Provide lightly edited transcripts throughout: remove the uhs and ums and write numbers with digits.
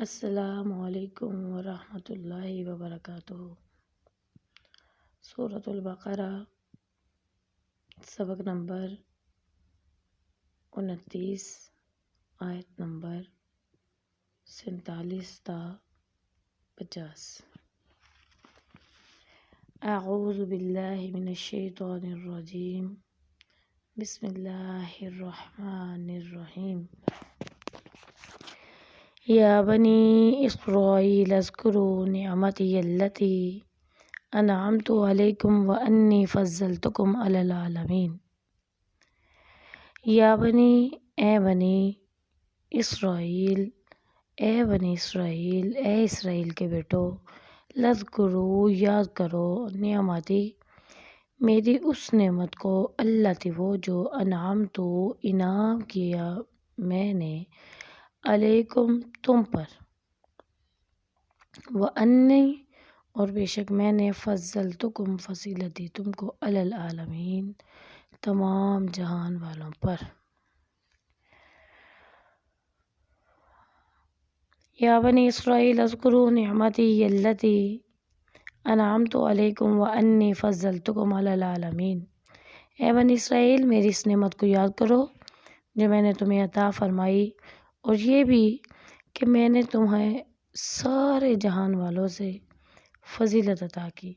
السلام علیکم ورحمۃ اللہ وبرکاتہ۔ سورۃ البقرہ سبق نمبر 29، آیت نمبر 47 تا 50۔ اعوذ باللہ من الشیطان الرجیم، بسم اللہ الرحمن الرحیم۔ یا بنی اسرائیل اذکروا نعمتی التی انعمت علیکم وانی فضلتکم علی العالمین۔ یا بنی، اے بنی اسرائیل، اے بنی اسرائیل، اے اسرائیل کے بیٹو، لذکروا، یاد کرو، نعمتی، میری اس نعمت کو، التی، وہ جو، انعمت، انعام کیا میں نے، علیکم، تم پر، وانی، اور بے شک میں نے، فضلتکم، فضیلت دی تم کو، علی العالمین، تمام جہان والوں پر۔ یا بنی اسرائیل اذکروا نعمتی التی انعمت علیکم وانی فضلتکم علی العالمین۔ اے بنی اسرائیل، میری اس نعمت کو یاد کرو جو میں نے تمہیں عطا فرمائی، اور یہ بھی کہ میں نے تمہیں سارے جہان والوں سے فضیلت عطا کی،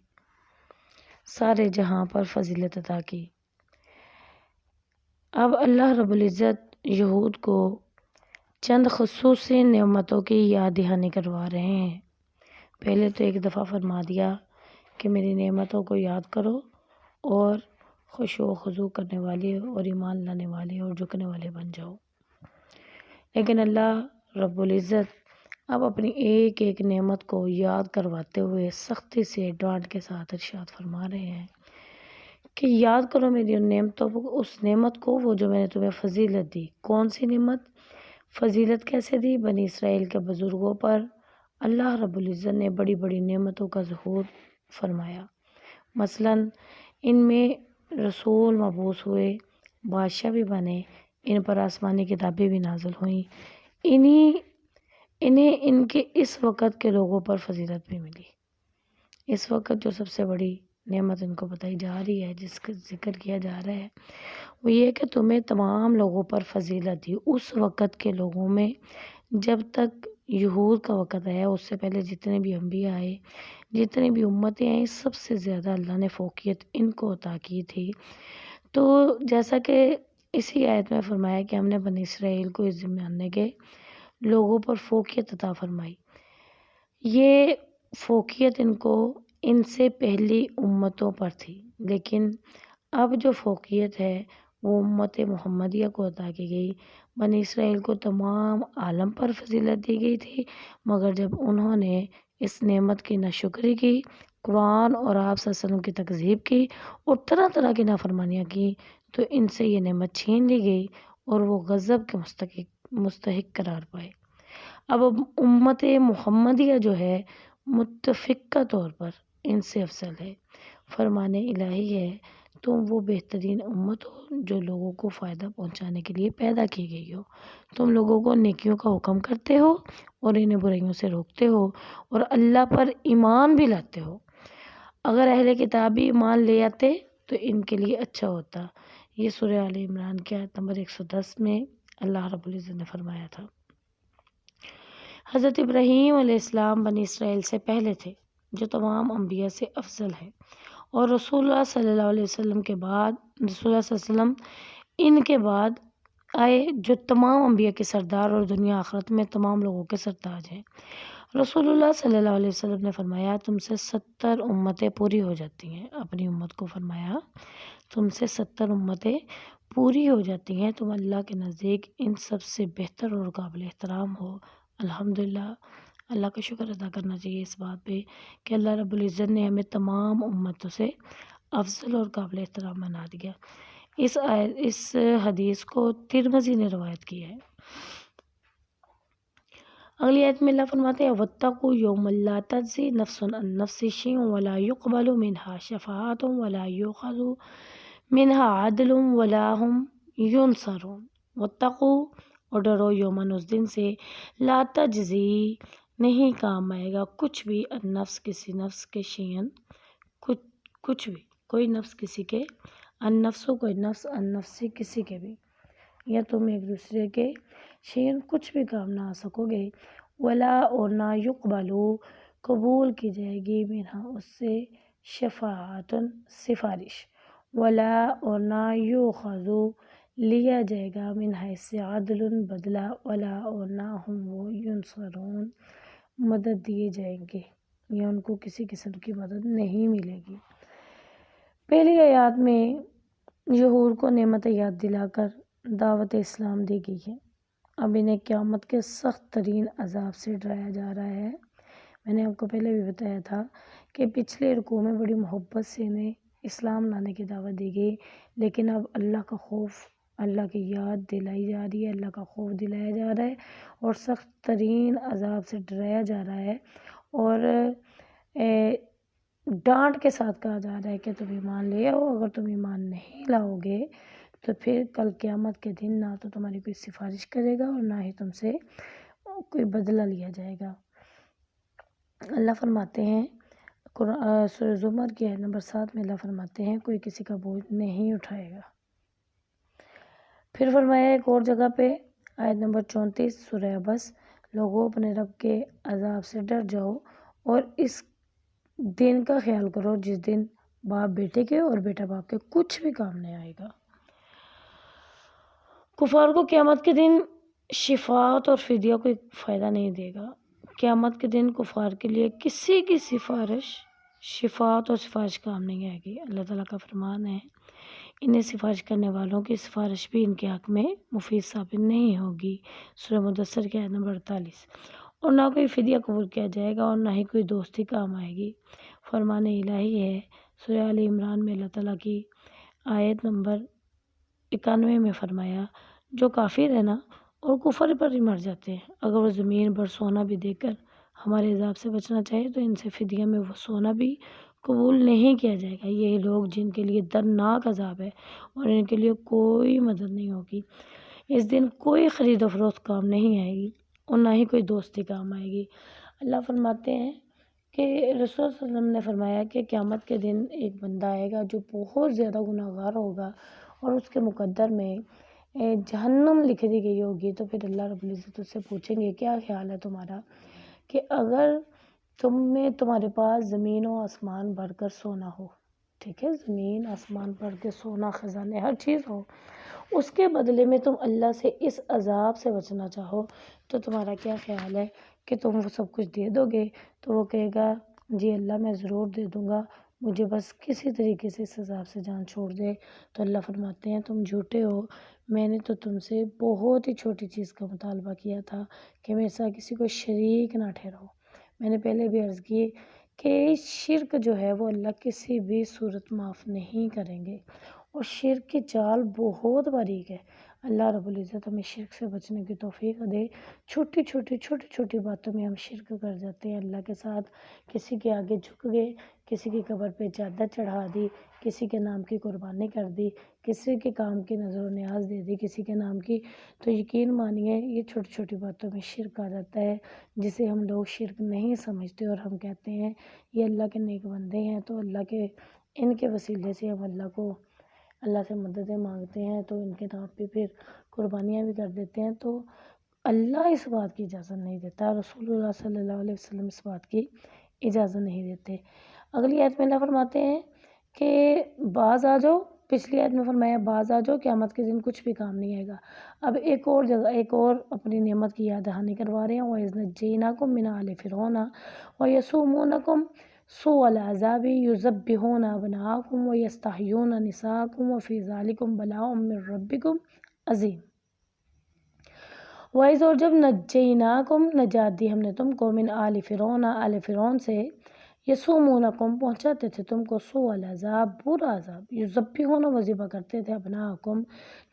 سارے جہاں پر فضیلت عطا کی۔ اب اللہ رب العزت یہود کو چند خصوصی نعمتوں کی یاد دہانی کروا رہے ہیں۔ پہلے تو ایک دفعہ فرما دیا کہ میری نعمتوں کو یاد کرو اور خشوع و خضوع کرنے والے اور ایمان لانے والے اور جھکنے والے بن جاؤ۔ لیکن اللہ رب العزت اب اپنی ایک ایک نعمت کو یاد کرواتے ہوئے سختی سے ڈانٹ کے ساتھ ارشاد فرما رہے ہیں کہ یاد کرو میری ان نعمتوں کو، اس نعمت کو، وہ جو میں نے تمہیں فضیلت دی۔ کون سی نعمت؟ فضیلت کیسے دی؟ بنی اسرائیل کے بزرگوں پر اللہ رب العزت نے بڑی بڑی نعمتوں کا ظہور فرمایا۔ مثلاً ان میں رسول مبعوث ہوئے، بادشاہ بھی بنے، ان پر آسمانی کتابیں بھی نازل ہوئیں، انہیں ان کے اس وقت کے لوگوں پر فضیلت بھی ملی۔ اس وقت جو سب سے بڑی نعمت ان کو بتائی جا رہی ہے، جس کا ذکر کیا جا رہا ہے، وہ یہ کہ تمہیں تمام لوگوں پر فضیلت دی۔ اس وقت کے لوگوں میں جب تک یہود کا وقت آیا، اس سے پہلے جتنے بھی انبیاء آئے، جتنی بھی امتیں آئیں، سب سے زیادہ اللہ نے فوقیت ان کو عطا کی تھی۔ تو جیسا کہ اسی آیت میں فرمایا کہ ہم نے بنی اسرائیل کو اس زمانے کے لوگوں پر فوقیت عطا فرمائی۔ یہ فوقیت ان کو ان سے پہلی امتوں پر تھی، لیکن اب جو فوقیت ہے وہ امت محمدیہ کو عطا کی گئی۔ بنی اسرائیل کو تمام عالم پر فضیلت دی گئی تھی، مگر جب انہوں نے اس نعمت کی ناشکری کی، قرآن اور آپ صلی اللہ علیہ وسلم کی تکذیب کی اور طرح طرح کی نافرمانیاں کی، تو ان سے یہ نعمت چھین لی گئی اور وہ غضب کے مستحق قرار پائے۔ اب امت محمدیہ جو ہے متفقہ طور پر ان سے افضل ہے، فرمان الہی ہے، تم وہ بہترین امت ہو جو لوگوں کو فائدہ پہنچانے کے لیے پیدا کی گئی ہو۔ تم لوگوں کو نیکیوں کا حکم کرتے ہو اور انہیں برائیوں سے روکتے ہو اور اللہ پر ایمان بھی لاتے ہو۔ اگر اہل کتاب بھی ایمان لے آتے تو ان کے لیے اچھا ہوتا۔ یہ سورہ آل عمران کی آیت نمبر 110 میں اللہ رب العزت نے فرمایا تھا۔ حضرت ابراہیم علیہ السلام بنی اسرائیل سے پہلے تھے، جو تمام انبیاء سے افضل ہے، اور رسول اللہ صلی اللہ علیہ وسلم کے بعد، رسول اللہ صلی اللہ علیہ وسلم ان کے بعد آئے، جو تمام انبیاء کے سردار اور دنیا آخرت میں تمام لوگوں کے سرتاج ہیں۔ رسول اللہ صلی اللہ علیہ وسلم نے فرمایا تم سے 70 امتیں پوری ہو جاتی ہیں۔ اپنی امت کو فرمایا تم سے 70 امتیں پوری ہو جاتی ہیں، تم اللہ کے نزدیک ان سب سے بہتر اور قابل احترام ہو۔ الحمدللہ، اللہ کا شکر ادا کرنا چاہیے اس بات پہ کہ اللہ رب العزت نے ہمیں تمام امتوں سے افضل اور قابل احترام بنا دیا۔ اس حدیث کو ترمذی نے روایت کی ہے۔ اگلی آیت میں اللہ فرماتے ہیں وَاتَّقُوا يَوْمًا لَا تَجْزِي نَفْسٌ عَن نَفْسٍ شَيْئًا وَلَا يُقْبَلُ مِنْهَا شَفَاعَةٌ وَلَا يُؤْخَذُ مِنْهَا عَدْلٌ وَلَا هُمْ يُنصَرُونَ۔ وَاتَّقُوا، اور ڈرو یومن اس دن سے لا تجزی نہیں کام آئے گا کچھ بھی النفس کسی نفس کے شیئن کچھ بھی کوئی نفس کسی کے النفس کوئی نفس النفس کسی کے بھی یا تم ایک دوسرے کے شیئن کچھ بھی کام نہ آ سکو گے ولا اور نہ یقبلو قبول کی جائے گی منہا اس سے شفاعتن سفارش ولا اور نہ یوخذو لیا جائے گا منہا اس سے عدل بدلہ ولا اور نہ ہم وہ ینصرون مدد دیے جائیں گے یا ان کو کسی قسم کی مدد نہیں ملے گی۔ پہلی آیات میں یہود کو نعمت یاد دلا کر دعوت اسلام دی گئی ہے۔ اب انہیں قیامت کے سخت ترین عذاب سے ڈرایا جا رہا ہے۔ میں نے آپ کو پہلے بھی بتایا تھا کہ پچھلے رکوع میں بڑی محبت سے انہیں اسلام لانے کی دعوت دی گئی، لیکن اب اللہ کا خوف، اللہ کی یاد دلائی جا رہی ہے، اللہ کا خوف دلایا جا رہا ہے اور سخت ترین عذاب سے ڈرایا جا رہا ہے اور ڈانٹ کے ساتھ کہا جا رہا ہے کہ تم ایمان لے آؤ، اگر تم ایمان نہیں لاؤ گے تو پھر کل قیامت کے دن نہ تو تمہاری کوئی سفارش کرے گا اور نہ ہی تم سے کوئی بدلہ لیا جائے گا۔ اللہ فرماتے ہیں سورہ زمر کی آیت نمبر 7 میں اللہ فرماتے ہیں کوئی کسی کا بوجھ نہیں اٹھائے گا۔ پھر فرمایا ایک اور جگہ پہ آیت نمبر 34 سورہ عبس لوگوں اپنے رب کے عذاب سے ڈر جاؤ اور اس دن کا خیال کرو جس دن باپ بیٹے کے اور بیٹا باپ کے کچھ بھی کام نہیں آئے گا۔ کفار کو قیامت کے دن شفاعت اور فدیہ کوئی فائدہ نہیں دے گا۔ قیامت کے دن کفار کے لیے کسی کی شفاعت اور سفارش کام نہیں آئے گی۔ اللہ تعالیٰ کا فرمان ہے انہیں سفارش کرنے والوں کی سفارش بھی ان کے حق میں مفید ثابت نہیں ہوگی۔ سورہ مدثر کی آیت نمبر 48۔ اور نہ کوئی فدیہ قبول کیا جائے گا اور نہ ہی کوئی دوستی کام آئے گی۔ فرمان الہی ہے سورہ آل عمران میں اللہ تعالیٰ کی آیت نمبر 91 میں فرمایا جو کافر ہے نا اور کفر پر ہی مر جاتے ہیں اگر وہ زمین پر سونا بھی دے کر ہمارے عذاب سے بچنا چاہے تو ان سے فدیہ میں وہ سونا بھی قبول نہیں کیا جائے گا۔ یہی لوگ جن کے لیے دردناک عذاب ہے اور ان کے لیے کوئی مدد نہیں ہوگی۔ اس دن کوئی خرید و فروخت کام نہیں آئے گی اور نہ ہی کوئی دوستی کام آئے گی۔ اللہ فرماتے ہیں کہ رسول صلی اللہ علیہ وسلم نے فرمایا کہ قیامت کے دن ایک بندہ آئے گا جو بہت زیادہ گناہ گار ہوگا اور اس کے مقدر میں جہنم لکھ دی گئی ہوگی، تو پھر اللہ رب العزت اس سے پوچھیں گے کیا خیال ہے تمہارا کہ اگر تمہارے پاس زمین و آسمان بھر کر سونا ہو، ٹھیک ہے، زمین آسمان بھر کے سونا خزانے ہر چیز ہو، اس کے بدلے میں تم اللہ سے اس عذاب سے بچنا چاہو تو تمہارا کیا خیال ہے کہ تم وہ سب کچھ دے دو گے؟ تو وہ کہے گا جی اللہ میں ضرور دے دوں گا، مجھے بس کسی طریقے سے اس عذاب سے جان چھوڑ دے۔ تو اللہ فرماتے ہیں تم جھوٹے ہو، میں نے تو تم سے بہت ہی چھوٹی چیز کا مطالبہ کیا تھا کہ میرے ساتھ کسی کو شریک نہ ٹھہراؤ۔ میں نے پہلے بھی عرض کی کہ شرک جو ہے وہ اللہ کسی بھی صورت معاف نہیں کریں گے اور شرک کی چال بہت باریک ہے۔ اللہ رب العزت ہمیں شرک سے بچنے کی توفیق دے۔ چھوٹی چھوٹی باتوں میں ہم شرک کر جاتے ہیں اللہ کے ساتھ، کسی کے آگے جھک گئے، کسی کی قبر پہ چادر چڑھا دی، کسی کے نام کی قربانی کر دی، کسی کے کام کی نظر و نیاز دے دی کسی کے نام کی، تو یقین مانیے یہ چھوٹی باتوں میں شرک آ جاتا ہے جسے ہم لوگ شرک نہیں سمجھتے اور ہم کہتے ہیں یہ اللہ کے نیک بندے ہیں تو ان کے وسیلے سے ہم اللہ سے مددیں مانگتے ہیں تو ان کے نام پہ پھر قربانیاں بھی کر دیتے ہیں۔ تو اللہ اس بات کی اجازت نہیں دیتا، رسول اللہ صلی اللہ علیہ وسلم اس بات کی اجازت نہیں دیتے۔ اگلی آیت میں اللہ فرماتے ہیں کہ باز آ جاؤ، پچھلی آیت میں فرمایا باز آ جاؤ قیامت کے دن کچھ بھی کام نہیں آئے گا۔ اب ایک اور جگہ ایک اور اپنی نعمت کی یاد دہانی کروا رہے ہیں وَإِذْ نَجَّيْنَاكُم مِّنْ آلِ فِرْعَوْنَ وَيَسُومُونَكُمْ سُوءَ الْعَذَابِ يُذَبِّحُونَ أَبْنَاءَكُمْ وَيَسْتَحْيُونَ نِسَاءَكُمْ وَفِي ذَلِكُمْ بَلَاءٌ مِّن رَّبِّكُمْ عَظِيمٌ۔ وَإِذْ اور جب نَجَّيْنَاكُم نجات دی ہم نے تم کو من آل فرعون آل فرعون سے، یسومونکم پہنچاتے تھے تم کو سوء العذاب برا عذاب، یذبحون وہ ذبح کرتے تھے ابناءکم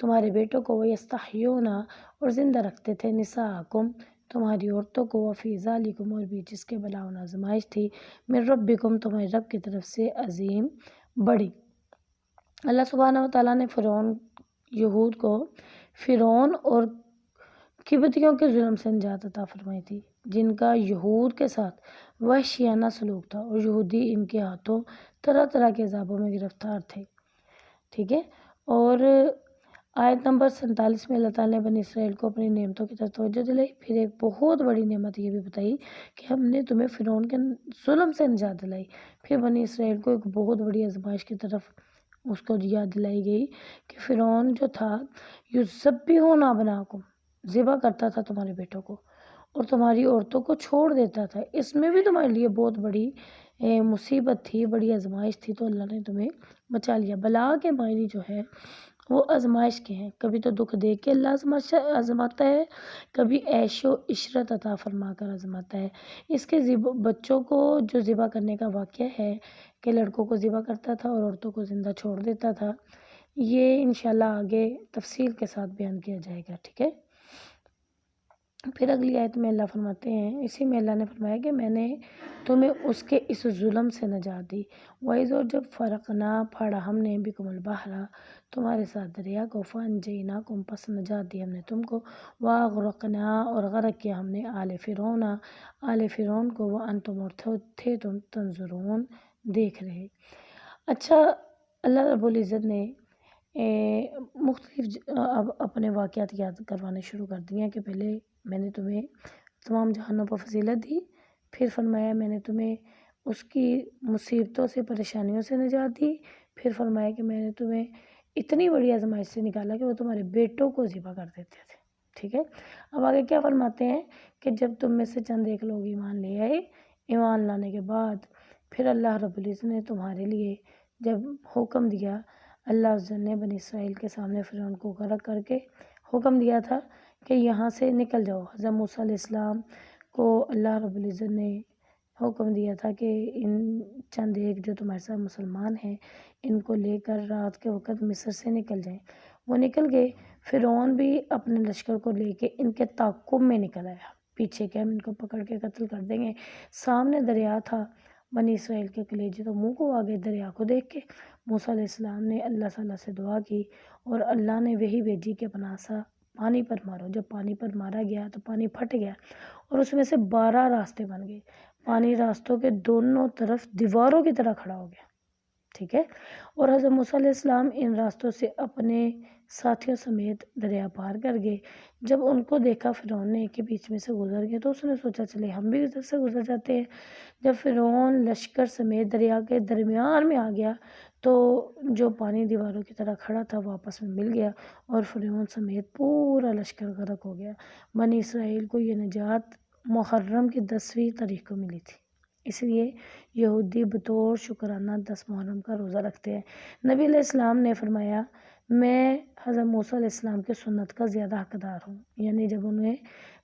تمہارے بیٹوں کو، ویستحیون اور زندہ رکھتے تھے نساءکم تمہاری عورتوں کو، وفی ذالکم اور بھی جس کے بلاء و آزمائش تھی، من ربکم تمہارے رب کی طرف سے عظیم بڑی۔ اللہ سبحانہ و تعالیٰ نے یہود کو فرعون اور قبطیوں کے ظلم سے نجات عطا فرمائی تھی، جن کا یہود کے ساتھ وحشیانہ سلوک تھا اور یہودی ان کے ہاتھوں طرح طرح کے عذابوں میں گرفتار تھے۔ ٹھیک ہے، اور آیت نمبر 47 میں اللہ تعالیٰ نے بنی اسرائیل کو اپنی نعمتوں کی طرف توجہ دلائی۔ پھر ایک بہت بڑی نعمت یہ بھی بتائی کہ ہم نے تمہیں فرعون کے ظلم سے نجات دلائی۔ پھر بنی اسرائیل کو ایک بہت بڑی آزمائش کی طرف اس کو یاد دلائی گئی کہ فرعون جو تھا یذبحون ابناءکم، ذبح کرتا تھا تمہارے بیٹوں کو اور تمہاری عورتوں کو چھوڑ دیتا تھا۔ اس میں بھی تمہارے لیے بہت بڑی مصیبت تھی، بڑی آزمائش تھی، تو اللہ نے تمہیں بچا لیا۔ بلا کے معنی جو ہے وہ آزمائش کے ہیں، کبھی تو دکھ دے کے اللہ آزماتا ہے، کبھی عیش و عشرت عطا فرما کر آزماتا ہے۔ اس کے بچوں کو جو ذبح کرنے کا واقعہ ہے کہ لڑکوں کو ذبح کرتا تھا اور عورتوں کو زندہ چھوڑ دیتا تھا، یہ انشاءاللہ آگے تفصیل کے ساتھ بیان کیا جائے گا۔ ٹھیک ہے، پھر اگلی آیت میں اللہ فرماتے ہیں، اسی میں اللہ نے فرمایا کہ میں نے تمہیں اس کے اس ظلم سے نجات دی۔ وَإِذْ، اور جب فرقنا پھاڑا ہم نے بِكُمُ الْبَحْرَ تمہارے ساتھ دریا کو، فَأَنْجَيْنَاكُمْ پس نجات دی ہم نے تم کو، وَأَغْرَقْنَا اور غرق کیا ہم نے آل فرعون کو، وَأَنْتُمْ اور تھے تم تنظرون دیکھ رہے۔ اچھا، اللہ رب العزت نے مختلف اب اپنے واقعات یاد کروانے شروع کر دیے ہیں کہ پہلے میں نے تمہیں تمام جہانوں پر فضیلت دی، پھر فرمایا میں نے تمہیں اس کی مصیبتوں سے، پریشانیوں سے نجات دی، پھر فرمایا کہ میں نے تمہیں اتنی بڑی آزمائش سے نکالا کہ وہ تمہارے بیٹوں کو ذبح کر دیتے تھے۔ ٹھیک ہے، اب آگے کیا فرماتے ہیں کہ جب تم میں سے چند ایک لوگ ایمان لے آئے، ایمان لانے کے بعد پھر اللہ رب العزت نے تمہارے لیے جب حکم دیا، اللہ عز نے بنی اسرائیل کے سامنے فرعون کو غرق کر کے حکم دیا تھا کہ یہاں سے نکل جاؤ۔ حضرت موسیٰ علیہ السلام کو اللہ رب العزت نے حکم دیا تھا کہ ان چند ایک جو تمہارے ساتھ مسلمان ہیں ان کو لے کر رات کے وقت مصر سے نکل جائیں۔ وہ نکل گئے، فرعون بھی اپنے لشکر کو لے کے ان کے تعاقب میں نکل آیا، پیچھے کہ ہم ان کو پکڑ کے قتل کر دیں گے۔ سامنے دریا تھا، بنی اسرائیل کے کلیجے تو منہ کو آگے دریا کو دیکھ کے موسیٰ علیہ السلام نے اللہ تعالیٰ سے دعا کی اور اللہ نے وہی بھیجی کہ پناسا پانی پر مارو۔ جب پانی پر مارا گیا تو پانی پھٹ گیا اور اس میں سے 12 راستے بن گئے، پانی راستوں کے دونوں طرف دیواروں کی طرح کھڑا ہو گیا۔ ٹھیک ہے، اور حضرت موسیٰ علیہ السلام ان راستوں سے اپنے ساتھیوں سمیت دریا پار کر گئے۔ جب ان کو دیکھا فرعون نے کہ بیچ میں سے گزر گئے تو اس نے سوچا چلے ہم بھی ادھر سے گزر جاتے ہیں۔ جب فرعون لشکر سمیت دریا کے درمیان میں آ گیا تو جو پانی دیواروں کی طرح کھڑا تھا وہ آپس میں مل گیا اور فرعون سمیت پورا لشکر غرق ہو گیا۔ بنی اسرائیل کو یہ نجات محرم کی 10ویں تاریخ کو ملی تھی، اس لیے یہودی بطور شکرانہ 10 محرم کا روزہ رکھتے ہیں۔ نبی علیہ السلام نے فرمایا میں حضرت موسیٰ علیہ السلام کی سنت کا زیادہ حقدار ہوں، یعنی جب انہیں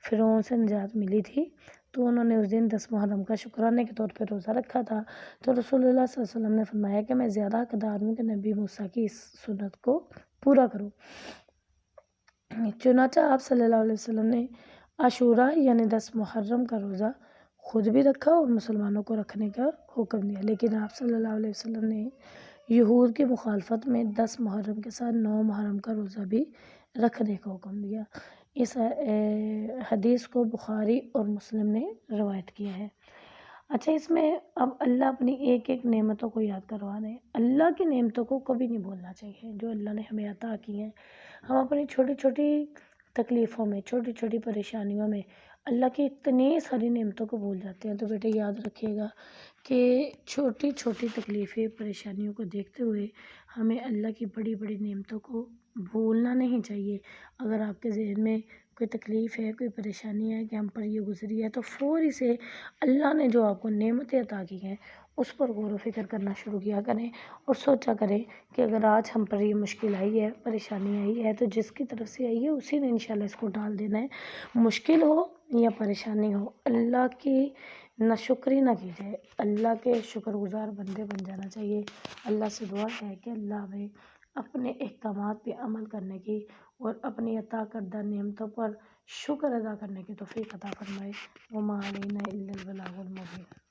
فرعون سے نجات ملی تھی تو انہوں نے اس دن 10 محرم کا شکرانے کے طور پہ روزہ رکھا تھا، تو رسول اللہ صلی اللہ علیہ وسلم نے فرمایا کہ میں زیادہ حقدار ہوں کہ نبی موسیٰ کی اس سنت کو پورا کروں۔ چنانچہ آپ صلی اللہ علیہ وسلم نے عاشوراء یعنی 10 محرم کا روزہ خود بھی رکھا اور مسلمانوں کو رکھنے کا حکم دیا، لیکن آپ صلی اللہ علیہ وسلم نے یہود کی مخالفت میں 10 محرم کے ساتھ 9 محرم کا روزہ بھی رکھنے کا حکم دیا۔ اس حدیث کو بخاری اور مسلم نے روایت کیا ہے۔ اچھا، اس میں اب اللہ اپنی ایک ایک نعمتوں کو یاد کروا رہے ہیں۔ اللہ کی نعمتوں کو کبھی نہیں بھولنا چاہیے جو اللہ نے ہمیں عطا کی ہیں۔ ہم اپنی چھوٹی چھوٹی تکلیفوں میں، چھوٹی چھوٹی پریشانیوں میں اللہ کی اتنی ساری نعمتوں کو بھول جاتے ہیں، تو بیٹے یاد رکھیے گا کہ چھوٹی چھوٹی تکلیفیں، پریشانیوں کو دیکھتے ہوئے ہمیں اللہ کی بڑی بڑی نعمتوں کو بھولنا نہیں چاہیے۔ اگر آپ کے ذہن میں کوئی تکلیف ہے، کوئی پریشانی ہے کہ ہم پر یہ گزری ہے، تو فوری سے اللہ نے جو آپ کو نعمتیں عطا کی ہیں اس پر غور و فکر کرنا شروع کیا کریں اور سوچا کریں کہ اگر آج ہم پر یہ مشکل آئی ہے، پریشانی آئی ہے، تو جس کی طرف سے آئی ہے اسی نے انشاءاللہ اس کو ڈال دینا ہے۔ مشکل ہو یا پریشانی ہو، اللہ کی ناشکری نہ کی جائے، اللہ کے شکر گزار بندے بن جانا چاہیے۔ اللہ سے دعا ہے کہ اللہ ہمیں اپنے احکامات پہ عمل کرنے کی اور اپنی عطا کردہ نعمتوں پر شکر ادا کرنے کی توفیق عطا فرمائے۔ وما علینا الا البلاغ المبین۔